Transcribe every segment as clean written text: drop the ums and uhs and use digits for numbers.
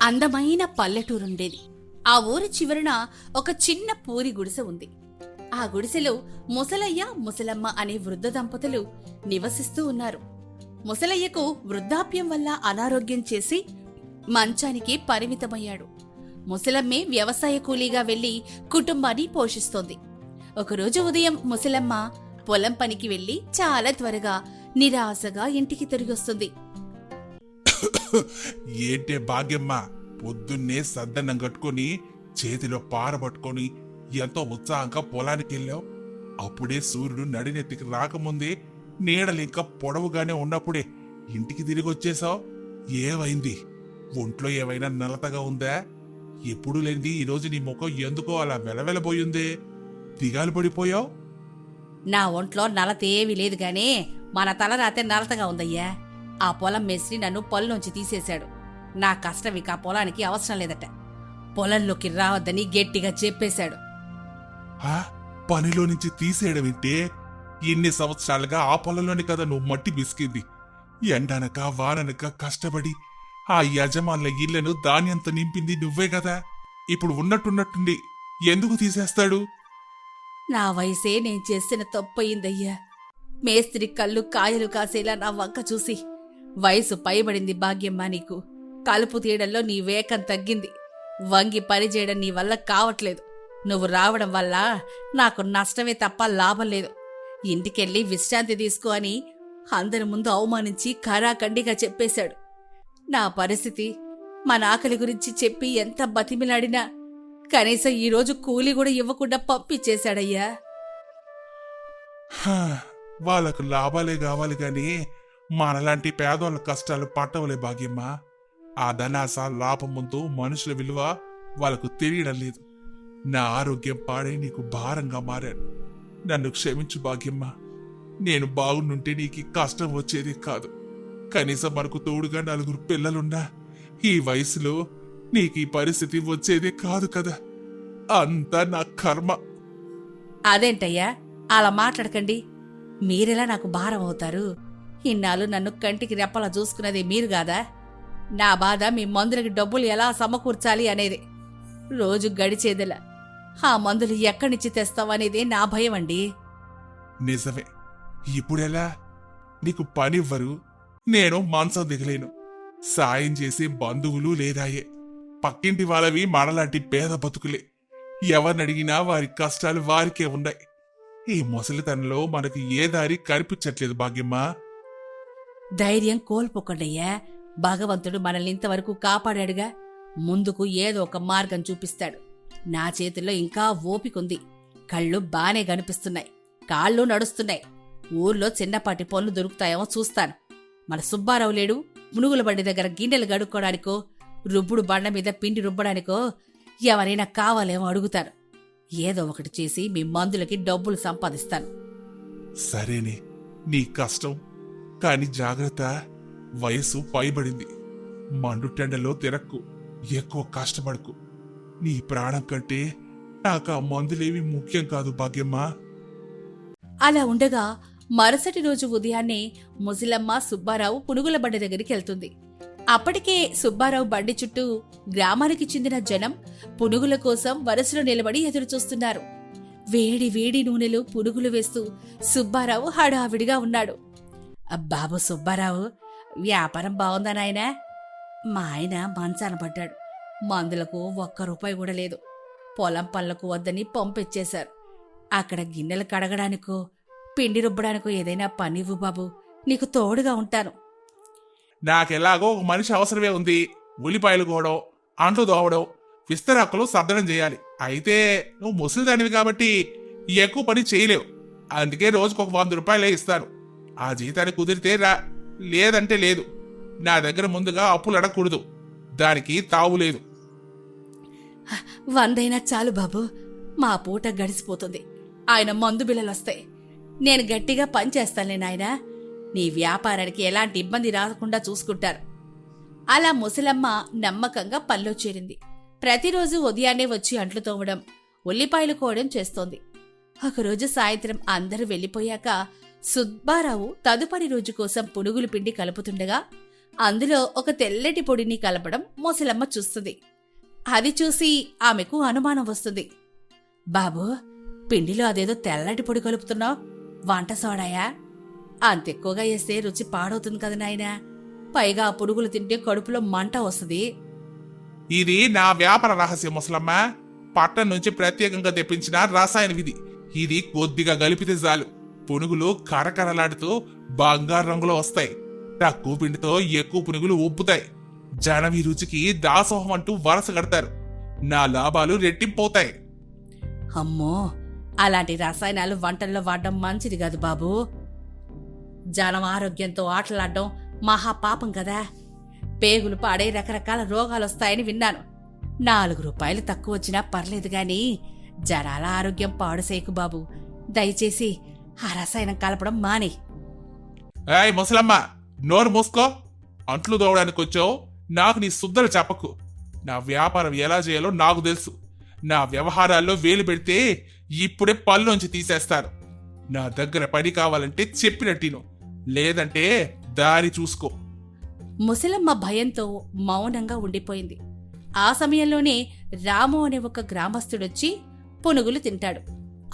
అందమైన పల్లెటూరుండేది. ఆ ఊరి చివరన ఒక చిన్న పూరి గుడిసె ఉంది. ఆ గుడిసెలో ముసలయ్య ముసలమ్మ అనే వృద్ధ దంపతులు నివసిస్తూ ఉన్నారు. ముసలయ్యకు వృద్ధాప్యం వల్ల అనారోగ్యం చేసి మంచానికి పరిమితమయ్యాడు. ముసలమ్మే వ్యవసాయ కూలీగా వెళ్లి కుటుంబాన్ని పోషిస్తోంది. ఒకరోజు ఉదయం ముసలమ్మ పొలం పనికి వెళ్లి చాలా త్వరగా నిరాశగా ఇంటికి తిరిగొస్తుంది. ఏంటే భాగ్యమ్మ, పొద్దున్నే సద్దన్నం కట్టుకుని చేతిలో పార పట్టుకొని ఎంతో ఉత్సాహంగా పొలానికి వెళ్ళావు. అప్పుడే సూర్యుడు నడినెత్తికి రాకముందే నీడలింకా పొడవుగానే ఉన్నప్పుడే ఇంటికి తిరిగి వచ్చేసావు. ఏమైంది? ఒంట్లో ఏమైనా నలతగా ఉందా? ఎప్పుడు లేనిది ఈరోజు నీ ముఖం ఎందుకో అలా వెలవెలబోయిందే? దిగాలు పడిపోయావు? నా ఒంట్లో నలతేమీ లేదు గానీ మన తలరాతే నలతగా ఉందయ్యా. ఆ పొలం మేస్త్రి నన్ను పొలంలోంచి తీసేశాడు. నా కష్టం ఇక ఆ పొలానికి అవసరం లేదట. పొలంలోకి రావద్దని గట్టిగా చెప్పేశాడు. పనిలో నుంచి తీసేయడం వింటే ఇన్ని సంవత్సరాలుగా ఆ పొలంలోని కదా నువ్వు మట్టి బిసికింది. ఎండనక వాననక కష్టపడి ఆ యజమానుల ఇళ్లను ధాన్యంతో నింపింది నువ్వే కదా. ఇప్పుడు ఉన్నట్టున్నట్టుండి ఎందుకు తీసేస్తాడు? నా వయసే నేను చేసిన తప్పయిందయ్యా. మేస్త్రి కళ్ళు కాయలు కాసేలా నా వంక చూసి, వయసు పైబడింది భాగ్యమ్మా నీకు. కలుపు తీయడంలో నీ వేగం తగ్గింది. వంగి పనిచేయడం నీ వల్ల కావట్లేదు. నువ్వు రావడం వల్ల నాకు నష్టమే తప్ప లాభం లేదు. ఇంటికెళ్ళి విశ్రాంతి తీసుకో అని అందరి ముందు అవమానించి ఖరాఖండిగా చెప్పేశాడు. నా పరిస్థితి మన ఆకలి గురించి చెప్పి ఎంత బతిమిలాడినా కనీసం ఈరోజు కూలి కూడా ఇవ్వకుండా పంపించేశాడయ్యా. వాళ్ళకు లాభాలే కావాలి గాని మనలాంటి పేదోళ్ళ కష్టాలు పట్టవలే భాగ్యమ్మ. ఆ ధనాస లాభం ముందు మనుషుల విలువ వాళ్ళకు తెలియడం లేదు. నా ఆరోగ్యం పాడే నీకు భారంగా మారాను. నన్ను క్షమించు భాగ్యమ్మ. నేను బాగుండుంటే నీకు కష్టం వచ్చేది కాదు. కనీసం మనకు తోడుగా 4 పిల్లలున్నా ఈ వయసులో నీకు ఈ పరిస్థితి వచ్చేదే కాదు కదా. అంతా నా కర్మ. అదేంటయ్యా అలా మాట్లాడకండి. మీరెలా నాకు భారం అవుతారు? ఇన్నాళ్ళు నన్ను కంటికి రెప్పలా చూసుకున్నది మీరు కాదా? నా బాధ మీ మందులకి డబ్బులు ఎలా సమకూర్చాలి అనేది. రోజు గడిచేదిలా ఆ మందులు ఎక్కడి నుంచి తెస్తావనేదే నా భయం అండి. నిజమే. ఇప్పుడెలా? నీకు పనివ్వరు, నేను మంచం దిగలేను. సాయం చేసే బంధువులు లేదాయే. పక్కింటి వాళ్ళవి మనలాంటి పేద బతుకులే. ఎవరినడిగినా వారి కష్టాలు వారికే ఉన్నాయి. ఈ ముసలితనంలో మనకి ఏ దారి కనిపించట్లేదు భాగ్యమ్మా. ధైర్యం కోల్పోకండయ్యా. భగవంతుడు మనల్ని ఇంతవరకు కాపాడాడుగా. ముందుకు ఏదో ఒక మార్గం చూపిస్తాడు. నా చేతుల్లో ఇంకా ఓపికంది. కళ్ళు బానే కనిపిస్తున్నాయి, కాళ్ళు నడుస్తున్నాయి. ఊర్లో చిన్నపాటి పనులు దొరుకుతాయేమో చూస్తాను. మన సుబ్బారావు లేడు? మునుగుల బండి దగ్గర గిన్నెలు గడుక్కోడానికో రుబ్బుడు బండ మీద పిండి రుబ్బడానికో ఎవరైనా కావాలేమో అడుగుతాను. ఏదో ఒకటి చేసి మీ మందులకి డబ్బులు సంపాదిస్తాను. సరేనే, నీ కష్టం కాని జాగ్రత్త. వయసు పైబడింది. మండుటెండలో తిరక్కు, ఎక్కువ కష్టపడకు. నీ ప్రాణం కంటే నాకు ఆ మందులేవి ముఖ్యం కాదు భాగ్యమ్మా. అలా ఉండగా మరుసటి రోజు ఉదయాన్నే ముసలమ్మ సుబ్బారావు పునుగుల బండి దగ్గరికి వెళ్తుంది. అప్పటికే సుబ్బారావు బండి చుట్టూ గ్రామానికి చెందిన జనం పునుగుల కోసం వరుసలో నిలబడి ఎదురుచూస్తున్నారు. వేడి వేడి నూనెలో పునుగులు వేస్తూ సుబ్బారావు హడావిడిగా ఉన్నాడు. బాబు సుబ్బారావు, వ్యాపారం బాగుందా నాయనా? మా ఆయన మంచాన పడ్డాడు. మందులకు 1 రూపాయి కూడా లేదు. పొలం పనులకు వద్దని పంపించేశారు. అక్కడ గిన్నెలు కడగడానికో పిండి రుబ్బడానికో ఏదైనా పనివ్వు బాబు, నీకు తోడుగా ఉంటాను. నాకెలాగో ఒక మనిషి అవసరమే ఉంది. ఉల్లిపాయలు కోవడం, అంట్లు దోవడం, విస్తరాకులు సర్దడం చేయాలి. అయితే నువ్వు ముసలిదానివి కాబట్టి ఎక్కువ పని చేయలేవు. అందుకే రోజుకు 100 రూపాయలే ఇస్తాను. ఆ జీతాన్ని కుదిరితే రా, లేదంటే లేదు. నా దగ్గర ముందుగా అప్పులు అడగకూడదు, దానికి తావులేదు. 100 చాలు బాబు, మా పూట గడిసిపోతుంది. ఆయన మందు బిళ్ళలొస్తాయి. నేను గట్టిగా పనిచేస్తానులే నాయనా. నీ వ్యాపారానికి ఎలాంటి ఇబ్బంది రాకుండా చూసుకుంటారు. అలా ముసలమ్మ నమ్మకంగా పనిలో చేరింది. ప్రతిరోజు ఉదయాన్నే వచ్చి అంట్లు తోమడం, ఉల్లిపాయలు కోయడం చేస్తోంది. ఒకరోజు సాయంత్రం అందరూ వెళ్లిపోయాక సుబ్బారావు తదుపరి రోజు కోసం పునుగులు పిండి కలుపుతుండగా అందులో ఒక తెల్లటి పొడిని కలపడం ముసలమ్మ చూస్తుంది. అది చూసి ఆమెకు అనుమానం వస్తుంది. బాబూ, పిండిలో అదేదో తెల్లటి పొడి కలుపుతున్నావు, వంట సోడాయా? అంతెక్కువగా వేస్తే రుచి పాడవుతుంది కదా నాయనా. పైగా ఆ పురుగులు తింటే కడుపులో మంట వస్తుంది. ఇది నా వ్యాపార రహస్యం ముసలమ్మ. పట్టణం నుంచి ప్రత్యేకంగా తెప్పించిన రసాయన విధి. ఇది కొద్దిగా కలిపితే చాలు, పునుగులు కరకరలాడుతూ బంగారు రంగులో వస్తాయి. తక్కువ పిండితో ఎక్కువ పునుగులు ఉబ్బుతాయి. జనం ఈ రుచికి దాసోహం అంటూ వరస కడతారు. నా లాభాలు రెట్టింపవుతాయి. అమ్మో, అలాంటి రసాయనాలు వంటల్లో వాడడం మంచిది కాదు బాబూ. జనం ఆరోగ్యంతో ఆటలాడడం మహాపాపం కదా. పేగులు పాడే రకరకాల రోగాలొస్తాయని విన్నాను. 4 రూపాయలు తక్కువ వచ్చినా పర్లేదు గాని జనాల ఆరోగ్యం పాడు చేయకు బాబు. దయచేసి ఆ రసాయనం కలపడం మానే. ఏయ్ ముసలమ్మ, నోరు మూసుకో. అంట్లు దోవడానికి వచ్చావు, నాకు నీ శుద్ధలు చెప్పకు. నా వ్యాపారం ఎలా చేయాలో నాకు తెలుసు. నా వ్యవహారాల్లో వేలు పెడితే ఇప్పుడే పళ్ళలోంచి తీసేస్తారు. నా దగ్గర పని కావాలంటే చెప్పినట్టిను, లేదంటే దారి చూసుకో. ముసలమ్మ భయంతో మౌనంగా ఉండిపోయింది. ఆ సమయంలోనే రాము అనే ఒక గ్రామస్తుడొచ్చి పునుగులు తింటాడు.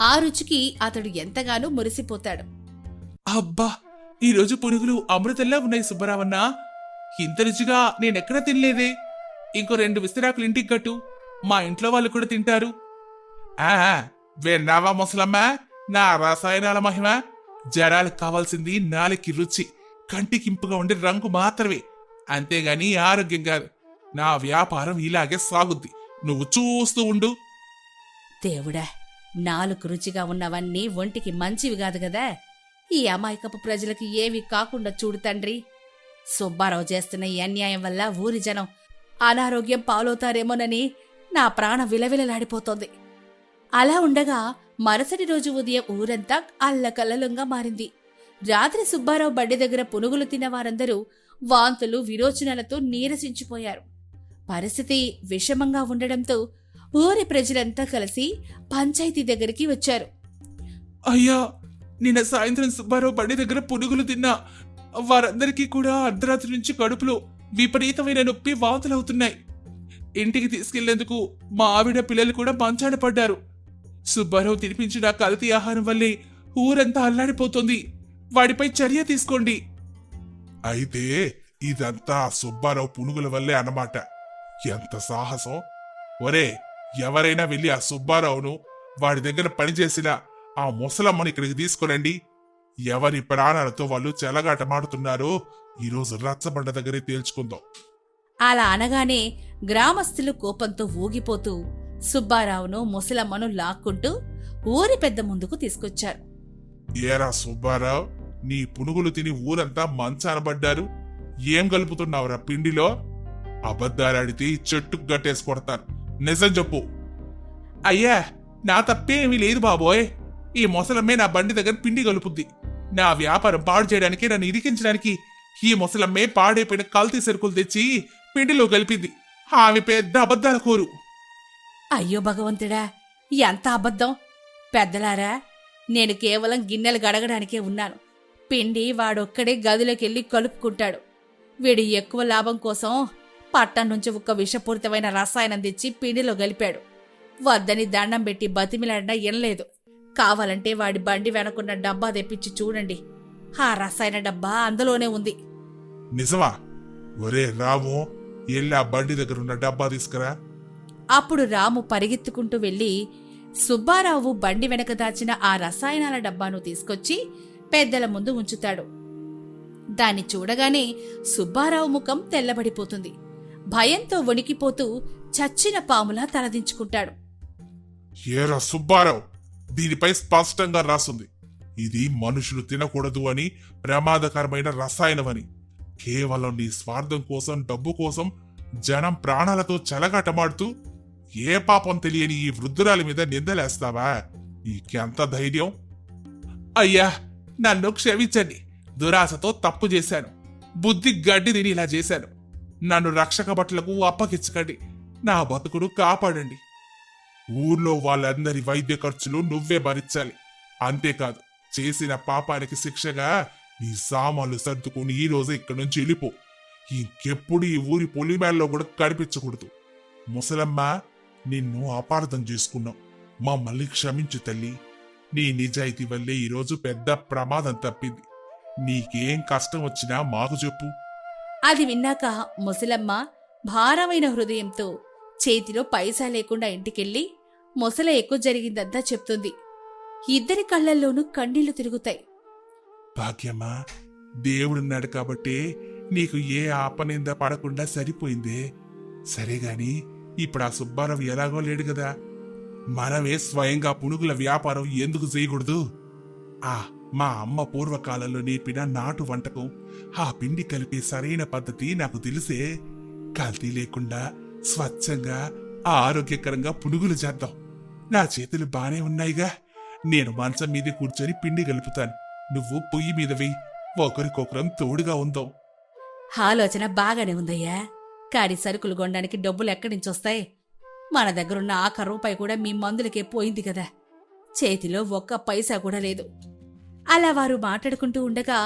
ఆ రుచికి అతడు ఎంతగానో మురిసిపోతాడు. అబ్బా, ఈరోజు పునుగులు అమృతంలా ఉన్నాయి సుబ్బరావన్నా. ఇంత రుచిగా నేనెక్కడా తినలేదే. ఇంకో 2 విస్తరాకులు ఇంటికి కట్టు, మా ఇంట్లో వాళ్ళు కూడా తింటారు. విన్నావా ముసలమ్మ, నా రసాయనాల మహిమ? జనాలకు కావాల్సింది నాలుగుకి రుచి, కంటికింపుగా ఉండే రంగు మాత్రమే, అంతేగాని ఆరోగ్యం కాదు. నా వ్యాపారం ఇలాగే సాగుద్ది, నువ్వు చూస్తూ ఉండు. దేవుడా, 4 రుచిగా ఉన్నవన్నీ ఒంటికి మంచివి కాదు కదా. ఈ అమాయకపు ప్రజలకి ఏవి కాకుండా చూడు తండ్రి. సుబ్బారావు చేస్తున్న ఈ అన్యాయం వల్ల ఊరి జనం అనారోగ్యం పాలవుతారేమోనని నా ప్రాణం విలవిలలాడిపోతోంది. అలా ఉండగా మరుసటి రోజు ఉదయం ఊరంతా అల్లకల్లలంగా మారింది. రాత్రి సుబ్బారావు బడ్డి దగ్గర పునుగులు తిన్న వారందరూ వాంతులు విరోచనాలతో నీరసించిపోయారు. పరిస్థితి విషమంగా ఉండడంతో ఊరి ప్రజలంతా కలిసి పంచాయతీ దగ్గరికి వచ్చారు. అయ్యా, నిన్న సాయంత్రం సుబ్బారావు బడి దగ్గర పునుగులు తిన్నా. వారందరికీ కూడా అర్ధరాత్రి నుంచి కడుపులో విపరీతమైన నొప్పి, వాంతులవుతున్నాయి. ఇంటికి తీసుకెళ్లేందుకు మా ఆవిడ పిల్లలు కూడా మంచాన పడ్డారు. సుబ్బారావు తినిపించిన కల్తీ ఆహారం వల్లే ఊరంతా అల్లాడిపోతుంది. వాడిపై చర్య తీసుకోండి. అయితే ఇదంతా సుబ్బారావు పునుగుల వల్లే అన్నమాట. ఎంత సాహసం! ఒరే, ఎవరైనా వెళ్ళి ఆ సుబ్బారావును, వాడి దగ్గర పనిచేసిన ఆ ముసలమ్మని ఇక్కడికి తీసుకురండి. ఎవరి ప్రాణాలతో వాళ్ళు చెలగాటమాడుతున్నారో ఈరోజు రచ్చబండ దగ్గరే తేల్చుకుందాం. అలా అనగానే గ్రామస్తులు కోపంతో ఊగిపోతూ సుబ్బారావును ముసలమ్మను లాక్కుంటూ ఊరి పెద్ద ముందుకు తీసుకొచ్చారు. ఏరా సుబ్బారావు, నీ పునుగులు తిని ఊరంతా మంచాన పడ్డారు. ఏం కలుపుతున్నావురా పిండిలో? అబద్ధాలాడితే చెట్టుకు గట్టేసి కొడతాను. నిజం చెప్పు. అయ్యా, నా తప్పేమీ లేదు బాబోయ్. ఈ ముసలమ్మే నా బండి దగ్గర పిండి కలుపుద్ది. నా వ్యాపారం పాడు చేయడానికి, నన్ను ఇరికించడానికి ఈ ముసలమ్మే పాడైపోయిన కల్తీ సరుకులు తెచ్చి పిండిలో కలిపింది. ఆమె పెద్ద అబద్ధాల కోరు. అయ్యో భగవంతుడా, ఎంత అబద్ధం! పెద్దలారా, నేను కేవలం గిన్నెలు గడగడానికే ఉన్నాను. పిండి వాడొక్కడే గదిలోకెళ్ళి కలుపుకుంటాడు. వీడు ఎక్కువ లాభం కోసం పట్టణం నుంచి ఒక విషపూరితమైన రసాయనం తెచ్చి పిండిలో కలిపాడు. వద్దని దండం పెట్టి బతిమిలాడినా ఎనలేదు. కావాలంటే వాడి బండి వెనకున్న డబ్బా తెప్పించి చూడండి. ఆ రసాయన డబ్బా అందులోనే ఉంది. నిజమా? ఒరే రాము, ఎల్లి ఆ బండి దగ్గరున్న డబ్బా తీసుకురా. అప్పుడు రాము పరిగెత్తుకుంటూ వెళ్లి సుబ్బారావు బండి వెనక దాచిన ఆ రసాయనాల డబ్బాను తీసుకొచ్చి పెద్దల ముందు ఉంచుతాడు. దాన్ని చూడగానే సుబ్బారావు ముఖం తెల్లబడిపోతుంది. భయంతో వణికిపోతూ చచ్చిన పాములా తలదించుకుంటాడు. ఏరా సుబ్బారావు, దీనిపై స్పష్టంగా రాసుంది, ఇది మనుషులు తినకూడదు అని, ప్రమాదకరమైన రసాయనమని. కేవలం నీ స్వార్థం కోసం, డబ్బు కోసం జనం ప్రాణాలతో చెలగాటమాడుతూ ఏ పాపం తెలియని ఈ వృద్ధురాలి మీద నిందలేస్తావా? నీకెంత ధైర్యం? అయ్యా, నన్ను క్షమించండి. దురాశతో తప్పు చేశాను. బుద్ధి గడ్డి తిని ఇలా చేశాను. నన్ను రక్షక భటులకు అప్పగించకండి. నా బతుకును కాపాడండి. ఊర్లో వాళ్ళందరి వైద్య ఖర్చులు నువ్వే భరించాలి. అంతేకాదు, చేసిన పాపానికి శిక్షగా నీ సామాన్లు సర్దుకుని ఈ రోజు ఇక్కడి నుంచి వెళ్ళిపో. ఇంకెప్పుడు ఈ ఊరి పొలిమేరలో కూడా కనిపించకూడదు. ముసలమ్మ, నిన్ను అపార్థం చేసుకున్నాం. మమ్మల్ని క్షమించు తల్లి. నీ నిజాయితీ వల్లే ఈరోజు పెద్ద ప్రమాదం తప్పింది. నీకేం కష్టం వచ్చినా మాకు చెప్పు. అది విన్నాక ముసలమ్మ భారమైన హృదయంతో చేతిలో పైసా లేకుండా ఇంటికెళ్ళి ముసల ఎక్కువ జరిగిందంతా చెప్తుంది. ఇద్దరి కళ్ళల్లోనూ కన్నీళ్లు తిరుగుతాయి. భాగ్యమ్మా, దేవుడున్నాడు కాబట్టి నీకు ఏ ఆపనింద పడకుండా సరిపోయిందే. సరేగాని ఇప్పుడు ఆ సుబ్బారావు ఎలాగో లేడు కదా, మనమే స్వయంగా పునుగుల వ్యాపారం ఎందుకు చేయకూడదు? మా అమ్మ పూర్వకాలంలో నేర్పిన నాటు వంటకం, ఆ పిండి కలిపే సరైన పద్ధతి నాకు తెలిసే. కల్తీ లేకుండా స్వచ్ఛంగా ఆరోగ్యకరంగా పునుగులు చేద్దాం. నా చేతులు బానే ఉన్నాయిగా. నేను మంచం మీద కూర్చొని పిండి కలుపుతాను, నువ్వు పొయ్యి మీద వెయ్యి. ఒకరికొకరం తోడుగా ఉందాం. ఆలోచన బాగానే ఉందయ్యా, కాడి సరుకులు కొనడానికి డబ్బులు ఎక్కడి నుంచి వస్తాయి? మన దగ్గరున్న ఆఖరి రూపాయి కూడా మీ మందులకే పోయింది కదా. చేతిలో ఒక్క పైసా కూడా లేదు. అలా వారు మాట్లాడుకుంటూ ఉండగా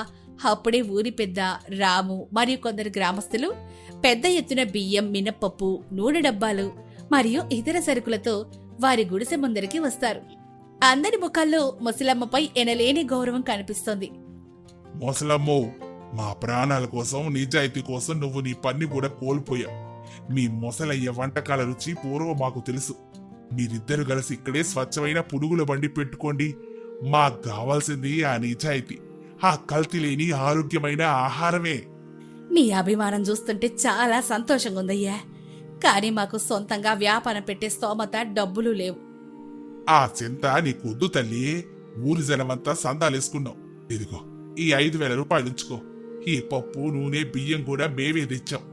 అప్పుడే ఊరి పెద్ద రాము మరియు కొందరు గ్రామస్తులు పెద్ద ఎత్తున బియ్యం, మినప్పప్పు, నూనె డబ్బాలు మరియు ఇతర సరుకులతో వారి గుడిసె ముందరికి వస్తారు. అందరి ముఖాల్లో ముసలమ్మపై ఎనలేని గౌరవం కనిపిస్తోంది. ముసలమ్మో, మా ప్రాణాల కోసం, నిజాయితీ కోసం నువ్వు నీ పన్ని కూడా కోల్పోయావు. మీ ముసలయ్య వంటకాల రుచి పూర్వం మాకు తెలుసు. మీరిద్దరు కలిసి ఇక్కడే స్వచ్ఛమైన పునుగుల బండి పెట్టుకోండి. మాకు కావాల్సింది ఆ నిజాయితీ, ఆ కల్తీ లేని ఆరోగ్యమైన ఆహారమే. మీ అభిమానం చూస్తుంటే చాలా సంతోషంగా ఉందయ్యా, కానీ మాకు సొంతంగా వ్యాపారం పెట్టే స్తోమత, డబ్బులు లేవు. ఆ చింత నీకొద్దు తల్లి. ఊరి జనమంతా సందాలేసుకున్నాం. ఇదిగో ఈ 5,000 రూపాయలు ఉంచుకో. ఈ పప్పు, నూనె, బియ్యం కూడా మేమే తెచ్చాం.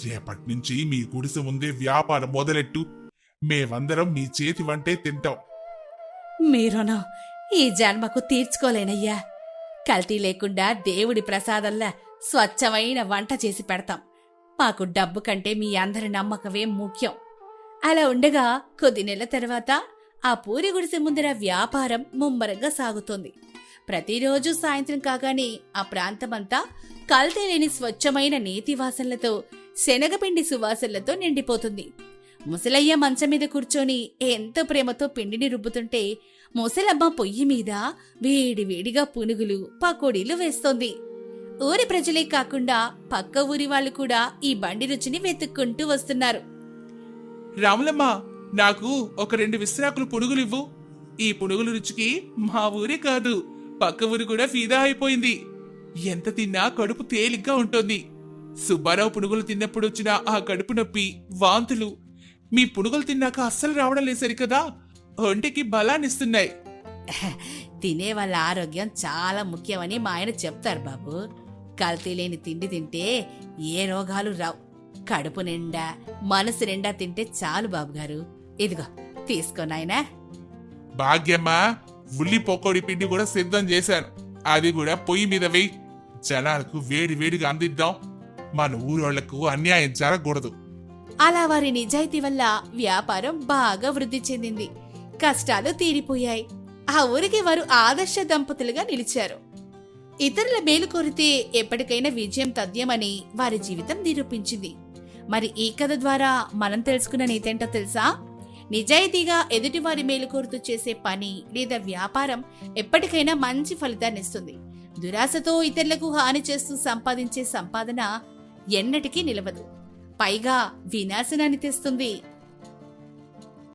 రేపటి నుంచి మీ గుడిసె ముందే వ్యాపారం మొదలెట్టు. మేమందరం మీ చేతి వంటే తింటాం. మీరును ఈ జన్మకు తీర్చుకోలేనయ్యా. కల్తీ లేకుండా దేవుడి ప్రసాదంలా స్వచ్ఛమైన వంట చేసి పెడతాం. మాకు డబ్బు కంటే మీ అందరి నమ్మకమే ముఖ్యం. అలా ఉండగా కొద్ది నెలల తర్వాత ఆ పూరి గుడిసె ముందర వ్యాపారం ముమ్మరంగా సాగుతోంది. ప్రతిరోజు సాయంత్రం కాగానే ఆ ప్రాంతమంతా కల్తీ లేని స్వచ్ఛమైన నేతి వాసనలతో, శనగపిండి సువాసనలతో నిండిపోతుంది. ముసలయ్య మంచం మీద కూర్చొని ఎంతో ప్రేమతో పిండిని రుబ్బుతుంటే ముసలమ్మ పొయ్యి మీద వేడివేడిగా పునుగులు, పకోడీలు వేస్తోంది. ఊరి ప్రజలే కాకుండా పక్క ఊరి వాళ్ళు కూడా ఈ బండి రుచిని వెతుక్కుంటూ వస్తున్నారు. రాములమ్మ, నాకు ఒక 2 విస్తరాకులు పునుగులివ్వు. ఈ పునుగుల రుచికి మా ఊరే కాదు, పక్క ఊరు కూడా ఫిదా అయిపోయింది. ఎంత తిన్నా కడుపు తేలిగ్గా ఉంటుంది. సుబ్బారావు పునుగులు తిన్నప్పుడు వచ్చిన ఆ కడుపు నొప్పి, వాంతులు మీ పునుగులు తిన్నాక అస్సలు రావడం లేదు సరికదా. ఒంటికి బలాన్నిస్తున్నాయి. తినే వాళ్ళ ఆరోగ్యం చాలా ముఖ్యమని మా ఆయన చెప్తారు బాబు. కల్తీ లేని తిండి తింటే ఏ రోగాలు రావు. కడుపు నిండా, మనసు నిండా తింటే చాలు బాబుగారు. ఇదిగో తీసుకో నాయనా. భాగ్యమ్మా, ఉల్లి పకోడి పిండి కూడా సిద్ధం చేశాను. అది కూడా పొయ్యి మీద వెయ్యి. జనాలకు వేడి వేడిగా అందిద్దాం. మన ఊరోళ్లకు అన్యాయం జరగకూడదు. అలా వారి నిజాయితీ వల్ల వ్యాపారం బాగా వృద్ధి చెందింది. కష్టాలు తీరిపోయాయి. ఆ ఊరికి వారు ఆదర్శ దంపతులుగా నిలిచారు. ఇతరుల మేలు కోరితే ఎప్పటికైనా విజయం తథ్యమని వారి జీవితం నిరూపించింది. మరి ఈ కథ ద్వారా మనం తెలుసుకున్న నీతేంటో తెలుసా? నిజాయితీగా ఎదుటివారి మేలు కోరుతూ చేసే పని లేదా వ్యాపారం ఎప్పటికైనా మంచి ఫలితాన్నిస్తుంది. దురాశతో ఇతరులకు హాని చేస్తూ సంపాదించే సంపాదన ఎన్నటికీ నిలవదు, పైగా వినాశనాన్ని తెస్తుంది.